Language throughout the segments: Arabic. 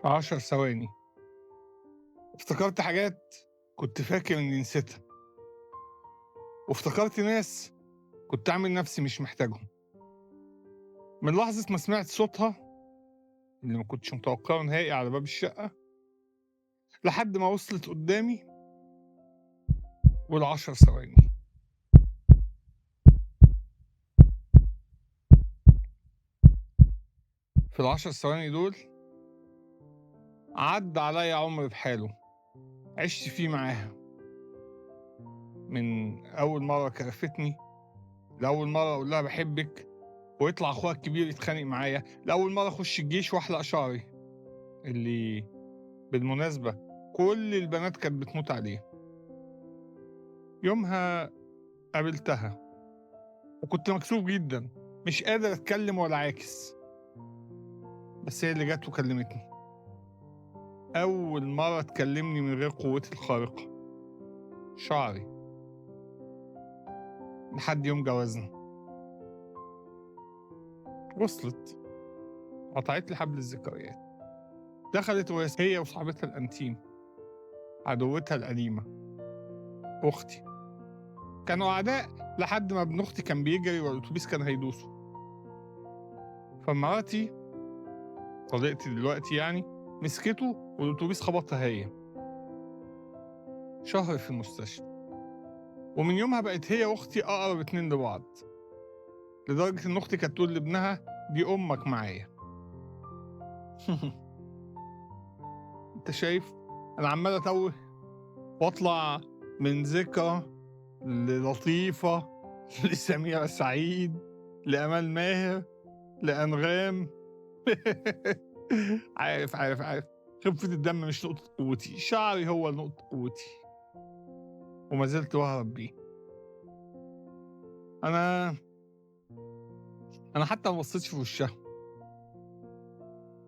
في 10 ثواني افتكرت حاجات كنت فاكر إني نسيتها، وافتكرت ناس كنت عامل نفسي مش محتاجهم. من لحظة ما سمعت صوتها اللي ما كنتش متوقعه نهائي على باب الشقة لحد ما وصلت قدامي وال10 ثواني. في ال10 ثواني دول عدى عليا عمر بحاله عشت فيه معاها، من أول مرة كرفتني لأول مرة أقول لها بحبك ويطلع أخوها الكبير يتخانق معايا، لأول مرة أخش الجيش وأحلق شعري اللي بالمناسبة كل البنات كانت بتموت عليه. يومها قابلتها وكنت مكسوف جدا مش قادر أتكلم ولا عاكس، بس هي اللي جت وكلمتني أول مرة تكلمني من غير قوتي الخارقة شعري لحد يوم جوازنا. وصلت قطعت لي حبل الذكريات، دخلت هي وصاحبتها الأنتيم عدوتها القديمة أختي. كانوا أعداء لحد ما ابن أختي كان بيجري والأتوبيس كان هيدوسه، فمراتي صديقتي دلوقتي يعني مسكته والأتوبيس خبطها هي. شهر في المستشفى، ومن يومها بقت هي وأختي أقرب اتنين لبعض، لدرجة إن أختي كانت تقول لابنها دي أمك معايا. أنت شايف أنا عمال أتوه وأطلع من ذكرى للطيفة لسميرة سعيد لأمال ماهر لأنغام. عارف خفة الدم مش نقطة قوتي، شعري هو نقطة قوتي وما زلت وهرب بيه. أنا حتى ما بصيتش في وشها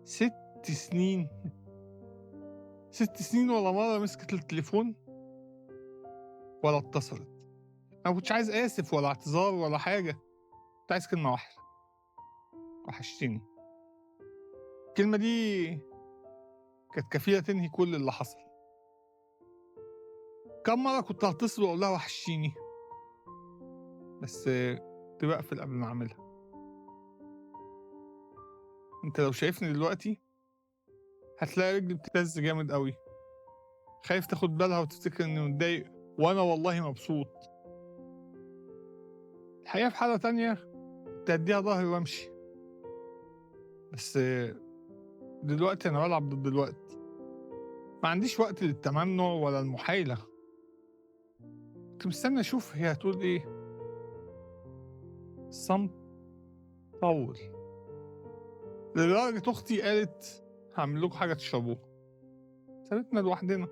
6 سنين، 6 سنين ولا مرة مسكت التليفون ولا اتصلت. أنا ما كنتش عايز آسف ولا اعتذار ولا حاجة، كنت عايز كلمة واحدة: وحشتني. الكلمة دي كانت كفيلة تنهي كل اللي حصل. كم مرة كنت هتصل وأقول لها وحشتيني، بس كنت بقفل قبل ما أعملها. أنت لو شايفني دلوقتي هتلاقي رجلي بتهز جامد قوي، خايف تاخد بالها وتفتكر إني متضايق وأنا والله مبسوط. الحقيقة في حالة تانية كنت هديها ظهري وأمشي، بس دلوقتي أنا بلعب ضد الوقت، ما عنديش وقت للتمنع ولا المحايلة. كنت مستني أشوف هي هتقول إيه. الصمت طول لدرجة أختي قالت هعمل لكم حاجة تشربوها، سابتنا لوحدنا.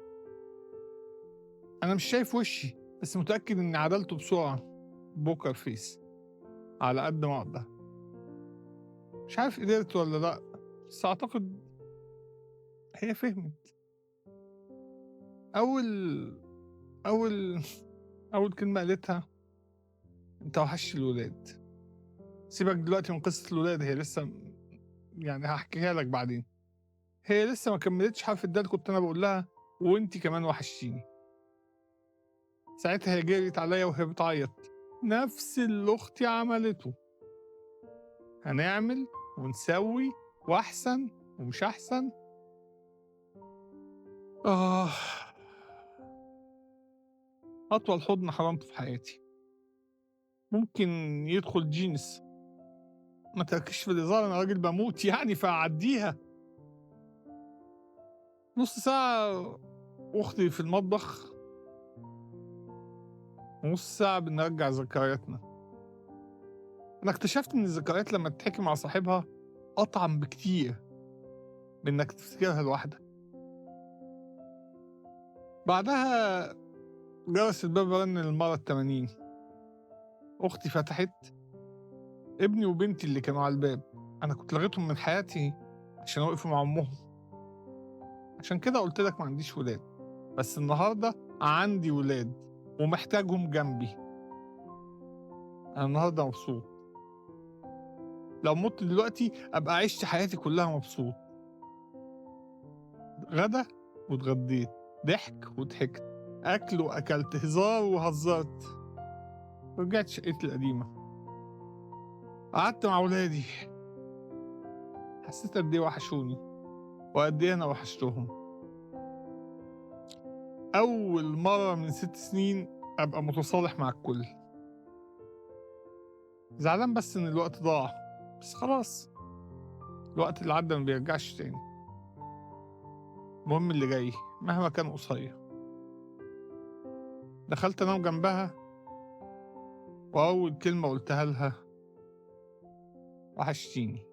أنا مش شايف وشي بس متأكد إني عدلته بسرعة بوكر فيس على قد ما أقدر. مش عارف قدرت ولا لأ، بس أعتقد هي فهمت. أول أول أول كلمة قالتها: أنت وحشت الولاد. سيبك دلوقتي من قصة الولاد، هي لسه يعني هحكيها لك بعدين. هي لسه ما كملتش حرف الدال كنت أنا بقول لها وأنتِ كمان وحشتيني. ساعتها هي جريت عليا وهي بتعيط نفس اللي أختي عملته: هنعمل ونسوي وأحسن ومش أحسن. آه، أطول حضن حضنته في حياتي ممكن يدخل جينيس. ما تركزش في الهزار، أنا راجل باموت يعني فأعديها. نص ساعة وأختي في المطبخ، ونص ساعة بنرجع ذكرياتنا. أنا اكتشفت إن الذكريات لما تتحكي مع صاحبها أطعم بكتير من إنك تفتكرها لوحدك. بعدها جرس الباب رن للمرة ال80. أختي فتحت. ابني وبنتي اللي كانوا على الباب، أنا كنت لغيتهم من حياتي عشان وقفوا مع أمهم. عشان كده قلت لك ما عنديش ولاد، بس النهاردة عندي ولاد ومحتاجهم جنبي. أنا النهاردة مبسوط، لو مت دلوقتي أبقى عشت حياتي كلها مبسوط. غدا واتغديت، ضحك وضحكت، أكل وأكلت، هزار وهزرت. ورجعت شقتي القديمة، قعدت مع ولادي، حسيت قد إيه وحشوني وقد إيه أنا وحشتهم. أول مرة من 6 سنين أبقى متصالح مع الكل. زعلان بس إن الوقت ضاع، بس خلاص، الوقت اللي عدى ما بيرجعش تاني. المهم اللي جاي مهما كان قصير. دخلت أنام جنبها، وأول كلمة قُلتها لها: وحشتيني.